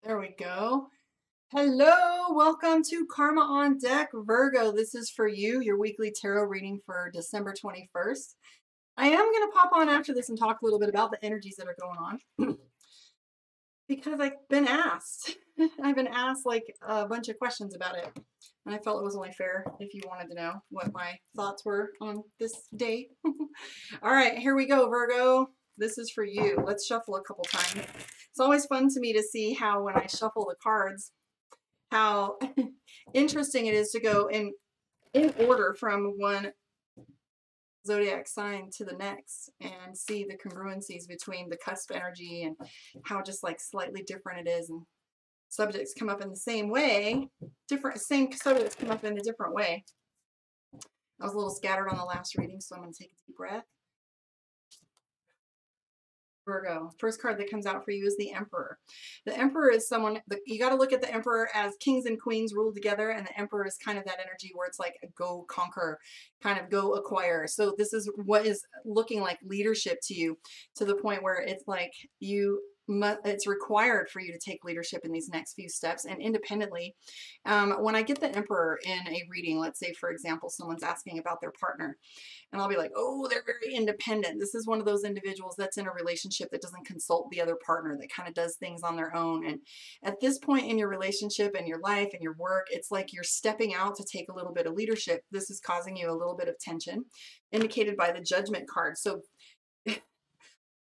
There we go. Hello, welcome to Karma on Deck, Virgo. This is for you, your weekly tarot reading for December 21st. I am going to pop on after this and talk a little bit about the energies that are going on because I've been asked. I've been asked like a bunch of questions about it. And I felt it was only fair if you wanted to know what my thoughts were on this date. All right, here we go, Virgo. This is for you. Let's shuffle a couple times. It's always fun to me to see how when I shuffle the cards, how interesting it is to go in order from one zodiac sign to the next and see the congruencies between the cusp energy and how just like slightly different it is, and subjects come up in the same way, same subjects come up in a different way. I was a little scattered on the last reading, so I'm going to take a deep breath. Virgo, first card that comes out for you is the Emperor. The Emperor is someone, you got to look at the Emperor as kings and queens ruled together, and the Emperor is kind of that energy where it's like a go conquer, kind of go acquire. So this is what is looking like leadership to you, to the point where it's like it's required for you to take leadership in these next few steps and independently. When I get the Emperor in a reading, let's say, for example, someone's asking about their partner, and I'll be like, oh, they're very independent. This is one of those individuals that's in a relationship that doesn't consult the other partner, that kind of does things on their own. And at this point in your relationship and your life and your work, it's like you're stepping out to take a little bit of leadership. This is causing you a little bit of tension, indicated by the Judgment card. So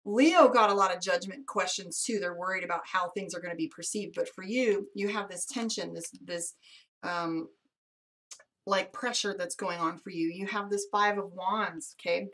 Leo got a lot of judgment questions too. They're worried about how things are going to be perceived. But for you, you have this tension, this like pressure that's going on for you. You have this Five of Wands. Okay.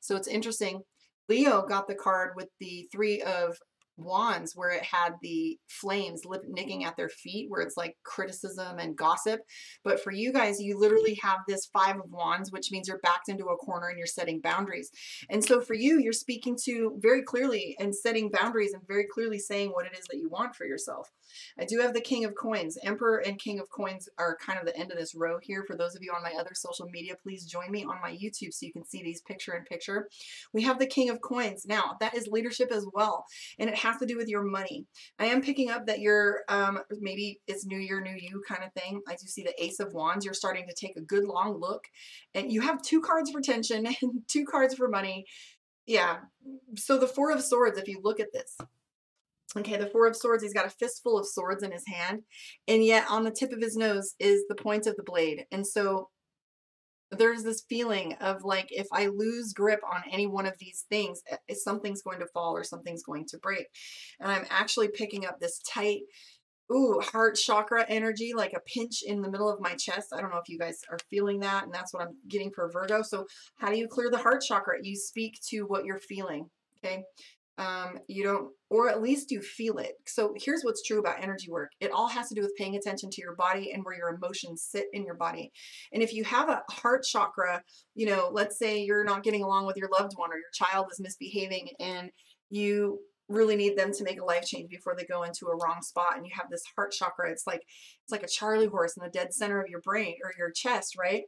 So it's interesting. Leo got the card with the Three of Wands, where it had the flames nicking at their feet, where it's like criticism and gossip. But for you guys, you literally have this Five of Wands, which means you're backed into a corner and you're setting boundaries. And so for you, you're speaking to very clearly and setting boundaries and very clearly saying what it is that you want for yourself. I do have the King of Coins. Emperor and King of Coins are kind of the end of this row here. For those of you on my other social media, please join me on my YouTube so you can see these picture in picture. We have the King of Coins. Now, that is leadership as well, and it has to do with your money. I am picking up that you're, maybe it's new year, new you kind of thing. I do see the Ace of Wands. You're starting to take a good long look, and you have two cards for tension and two cards for money. Yeah. So the Four of Swords, if you look at this, okay, the Four of Swords, he's got a fistful of swords in his hand, and yet on the tip of his nose is the point of the blade. And so there's this feeling of like, if I lose grip on any one of these things, something's going to fall or something's going to break. And I'm actually picking up this tight, heart chakra energy, like a pinch in the middle of my chest. I don't know if you guys are feeling that, and that's what I'm getting for Virgo. So how do you clear the heart chakra? You speak to what you're feeling, okay? You don't, or at least you feel it. So here's what's true about energy work. It all has to do with paying attention to your body and where your emotions sit in your body. And if you have a heart chakra, let's say you're not getting along with your loved one, or your child is misbehaving, and you really need them to make a life change before they go into a wrong spot, and you have this heart chakra, it's like a Charlie horse in the dead center of your brain or your chest, right?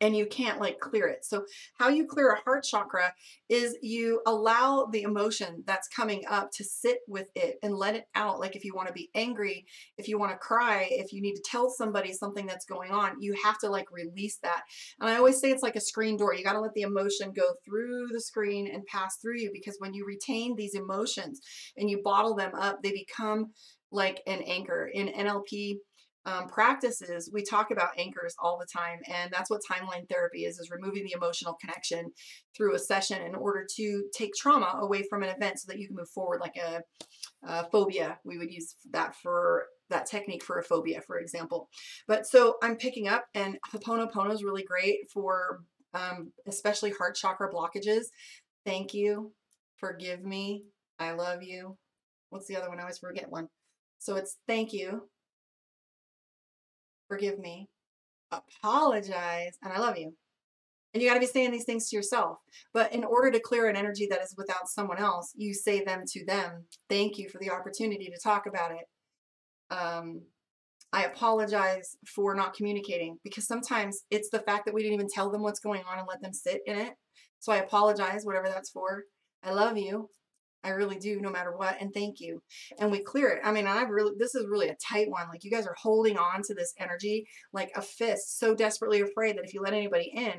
And you can't like clear it. So how you clear a heart chakra is you allow the emotion that's coming up to sit with it and let it out. Like if you want to be angry, if you want to cry, if you need to tell somebody something that's going on, you have to like release that. And I always say it's like a screen door. You got to let the emotion go through the screen and pass through you, because when you retain these emotions and you bottle them up, they become like an anchor. In NLP practices, we talk about anchors all the time, and that's what timeline therapy is removing the emotional connection through a session in order to take trauma away from an event so that you can move forward. Like a phobia, we would use that technique for a phobia, for example. But so I'm picking up, and Ho'oponopono is really great for especially heart chakra blockages. Thank you, forgive me, I love you. What's the other one? I always forget one. So it's thank you, forgive me, apologize, and I love you. And you got to be saying these things to yourself. But in order to clear an energy that is without someone else, you say them to them. Thank you for the opportunity to talk about it. I apologize for not communicating, because sometimes it's the fact that we didn't even tell them what's going on and let them sit in it. So I apologize, whatever that's for. I love you. I really do, no matter what. And thank you. And we clear it. I mean, this is really a tight one. Like you guys are holding on to this energy like a fist, so desperately afraid that if you let anybody in,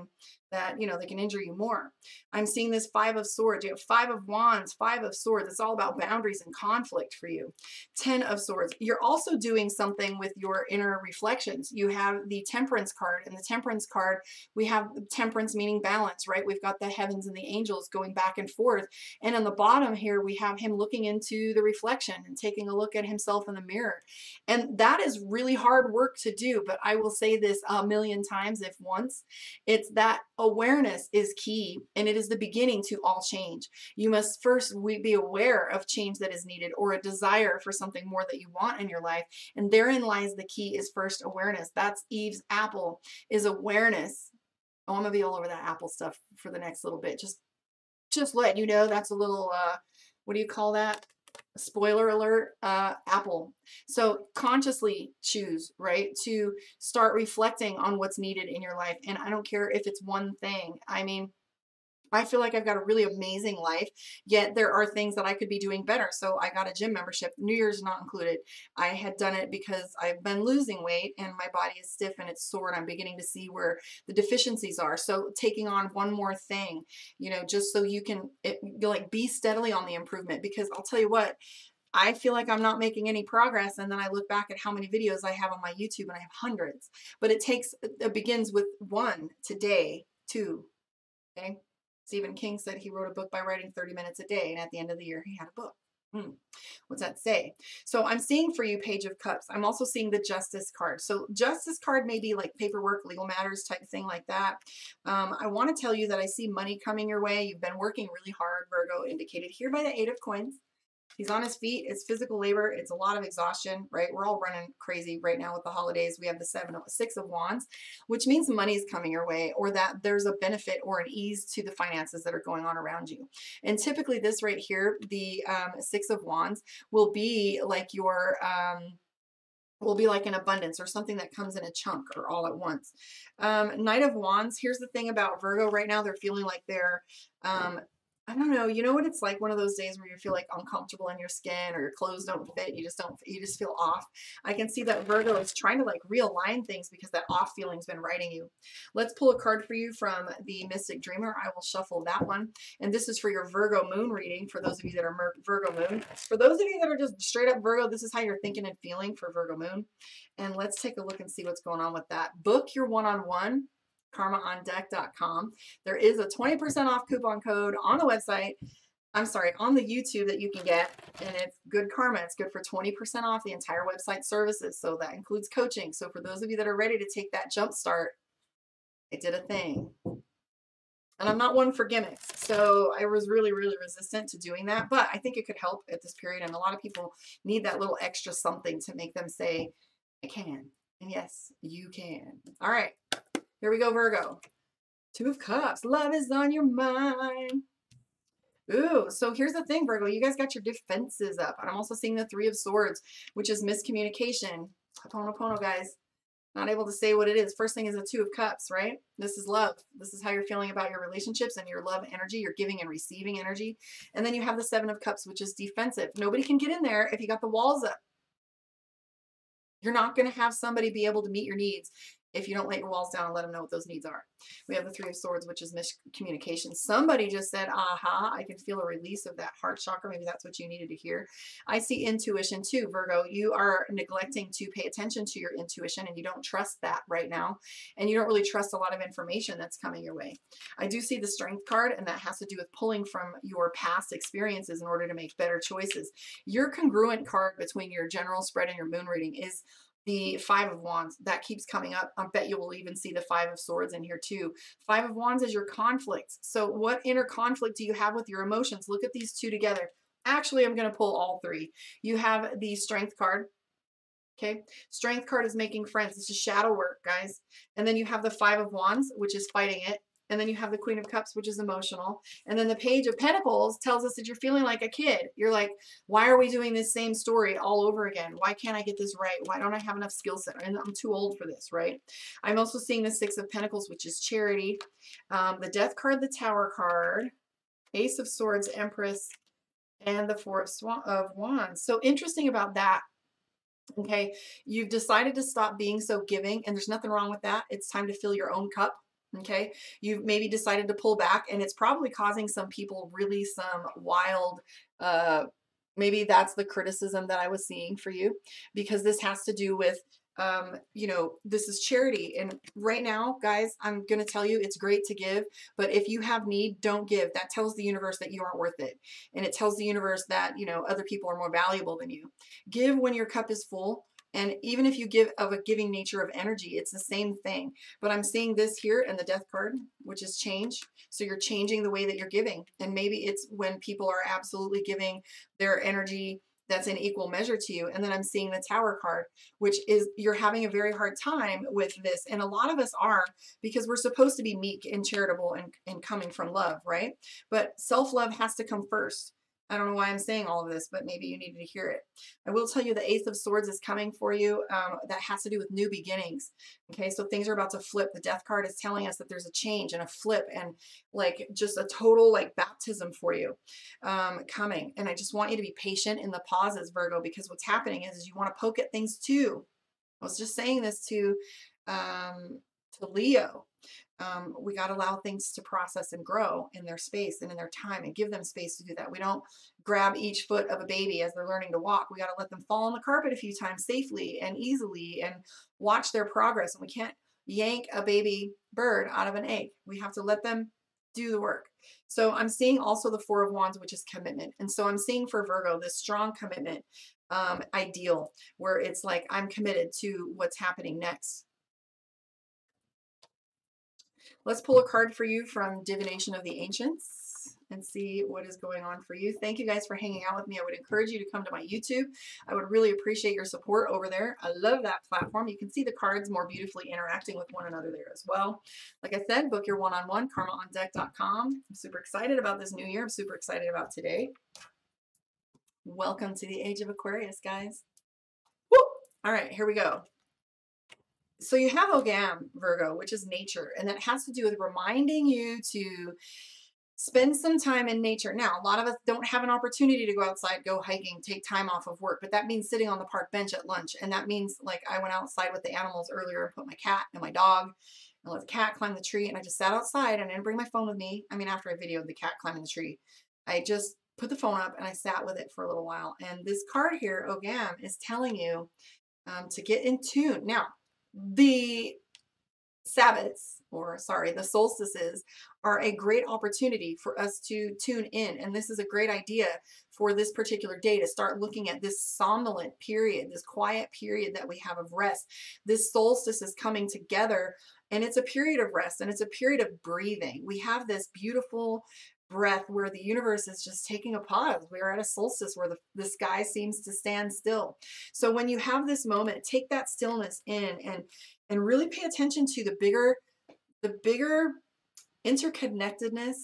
that, you know, they can injure you more. I'm seeing this Five of Swords. You have Five of Wands, Five of Swords. It's all about boundaries and conflict for you. 10 of Swords. You're also doing something with your inner reflections. You have the Temperance card, and the Temperance card, we have temperance meaning balance, right? We've got the heavens and the angels going back and forth. And on the bottom here, we have him looking into the reflection and taking a look at himself in the mirror. And that is really hard work to do. But I will say this a million times, if once, it's that awareness is key, and it is the beginning to all change. You must first be aware of change that is needed, or a desire for something more that you want in your life. And therein lies the key, is first awareness. That's Eve's apple, is awareness. Oh, I'm gonna be all over that apple stuff for the next little bit. Just let you know, that's a little what do you call that? Spoiler alert, apple. So consciously choose, right, to start reflecting on what's needed in your life. And I don't care if it's one thing. I mean, I feel like I've got a really amazing life, yet there are things that I could be doing better. So I got a gym membership, New Year's not included. I had done it because I've been losing weight and my body is stiff and it's sore, and I'm beginning to see where the deficiencies are. So taking on one more thing, you know, just so you can like be steadily on the improvement, because I'll tell you what, I feel like I'm not making any progress. And then I look back at how many videos I have on my YouTube, and I have hundreds, but it begins with one today, two. Okay. Stephen King said he wrote a book by writing 30 minutes a day, and at the end of the year, he had a book. What's that say? So I'm seeing for you Page of Cups. I'm also seeing the Justice card. So Justice card may be like paperwork, legal matters type thing like that. I want to tell you that I see money coming your way. You've been working really hard, Virgo, indicated here by the Eight of Coins. He's on his feet. It's physical labor. It's a lot of exhaustion, right? We're all running crazy right now with the holidays. We have the Six of Wands, which means money's coming your way, or that there's a benefit or an ease to the finances that are going on around you. And typically this right here, the Six of Wands, will be like your will be like an abundance, or something that comes in a chunk or all at once. Knight of Wands. Here's the thing about Virgo right now. They're feeling like they're I don't know. You know what it's like, one of those days where you feel like uncomfortable in your skin, or your clothes don't fit. You just feel off. I can see that Virgo is trying to like realign things because that off feeling's been riding you. Let's pull a card for you from the Mystic Dreamer. I will shuffle that one. And this is for your Virgo moon reading, for those of you that are Virgo moon. For those of you that are just straight up Virgo, this is how you're thinking and feeling for Virgo moon. And let's take a look and see what's going on with that. Book your one-on-one. karmaondeck.com. There is a 20% off coupon code on the website. I'm sorry, on the YouTube that you can get, and it's good karma. It's good for 20% off the entire website services. So that includes coaching. So for those of you that are ready to take that jump start, I did a thing. And I'm not one for gimmicks. So I was really, really resistant to doing that, but I think it could help at this period. And a lot of people need that little extra something to make them say, I can. And yes, you can. All right. Here we go, Virgo. Two of Cups. Love is on your mind. Ooh, so here's the thing, Virgo. You guys got your defenses up. And I'm also seeing the Three of Swords, which is miscommunication. Ho'oponopono, guys. Not able to say what it is. First thing is the Two of Cups, right? This is love. This is how you're feeling about your relationships and your love energy, your giving and receiving energy. And then you have the Seven of Cups, which is defensive. Nobody can get in there if you got the walls up. You're not going to have somebody be able to meet your needs if you don't let your walls down and let them know what those needs are. We have the Three of Swords, which is miscommunication. Somebody just said, aha, I can feel a release of that heart chakra. Maybe that's what you needed to hear. I see intuition too, Virgo. You are neglecting to pay attention to your intuition, and you don't trust that right now. And you don't really trust a lot of information that's coming your way. I do see the Strength card, and that has to do with pulling from your past experiences in order to make better choices. Your congruent card between your general spread and your moon reading is the Five of Wands. That keeps coming up. I bet you will even see the Five of Swords in here too. Five of Wands is your conflict. So what inner conflict do you have with your emotions? Look at these two together. Actually, I'm going to pull all three. You have the Strength card. Okay. Strength card is making friends. This is shadow work, guys. And then you have the Five of Wands, which is fighting it. And then you have the Queen of Cups, which is emotional. And then the Page of Pentacles tells us that you're feeling like a kid. You're like, why are we doing this same story all over again? Why can't I get this right? Why don't I have enough skill set? And I'm too old for this, right? I'm also seeing the Six of Pentacles, which is charity. The Death card, the Tower card, Ace of Swords, Empress, and the Four of Wands. So interesting about that. Okay, you've decided to stop being so giving, and there's nothing wrong with that. It's time to fill your own cup. Okay, you've maybe decided to pull back, and it's probably causing some people really some wild, maybe that's the criticism that I was seeing for you, because this has to do with, you know, this is charity. And right now, guys, I'm going to tell you it's great to give, but if you have need, don't give. That tells the universe that you aren't worth it. And it tells the universe that, you know, other people are more valuable than you. Give when your cup is full. And even if you give of a giving nature of energy, it's the same thing. But I'm seeing this here in the death card, which is change. So you're changing the way that you're giving. And maybe it's when people are absolutely giving their energy that's in equal measure to you. And then I'm seeing the Tower card, which is you're having a very hard time with this. And a lot of us are, because we're supposed to be meek and charitable and coming from love, right? But self-love has to come first. I don't know why I'm saying all of this, but maybe you needed to hear it. I will tell you the Ace of Swords is coming for you. That has to do with new beginnings. Okay, so things are about to flip. The Death card is telling us that there's a change and a flip and like just a total like baptism for you coming. And I just want you to be patient in the pauses, Virgo, because what's happening is you want to poke at things too. I was just saying this to Leo. We got to allow things to process and grow in their space and in their time and give them space to do that. We don't grab each foot of a baby as they're learning to walk. We got to let them fall on the carpet a few times safely and easily and watch their progress. And we can't yank a baby bird out of an egg. We have to let them do the work. So I'm seeing also the Four of Wands, which is commitment. And so I'm seeing for Virgo, this strong commitment ideal where it's like, I'm committed to what's happening next. Let's pull a card for you from Divination of the Ancients and see what is going on for you. Thank you guys for hanging out with me. I would encourage you to come to my YouTube. I would really appreciate your support over there. I love that platform. You can see the cards more beautifully interacting with one another there as well. Like I said, book your one-on-one, karmaondeck.com. I'm super excited about this new year. I'm super excited about today. Welcome to the age of Aquarius, guys. Woo! All right, here we go. So you have Ogam, Virgo, which is nature, and that has to do with reminding you to spend some time in nature. Now, a lot of us don't have an opportunity to go outside, go hiking, take time off of work, but that means sitting on the park bench at lunch. And that means like I went outside with the animals earlier and put my cat and my dog and let the cat climb the tree. And I just sat outside and I didn't bring my phone with me. I mean, after I videoed the cat climbing the tree, I just put the phone up and I sat with it for a little while. And this card here, Ogam, is telling you to get in tune. Now, the Sabbats, or sorry, the solstices are a great opportunity for us to tune in. And this is a great idea for this particular day to start looking at this somnolent period, this quiet period that we have of rest. This solstice is coming together and it's a period of rest and it's a period of breathing. We have this beautiful breath where the universe is just taking a pause. We're at a solstice where the sky seems to stand still. So when you have this moment, take that stillness in and really pay attention to the bigger interconnectedness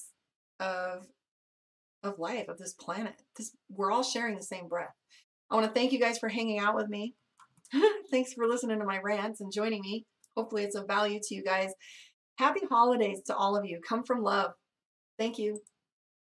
of life, of this planet. We're all sharing the same breath. I want to thank you guys for hanging out with me. Thanks for listening to my rants and joining me. Hopefully it's of value to you guys. Happy holidays to all of you. Come from love. Thank you.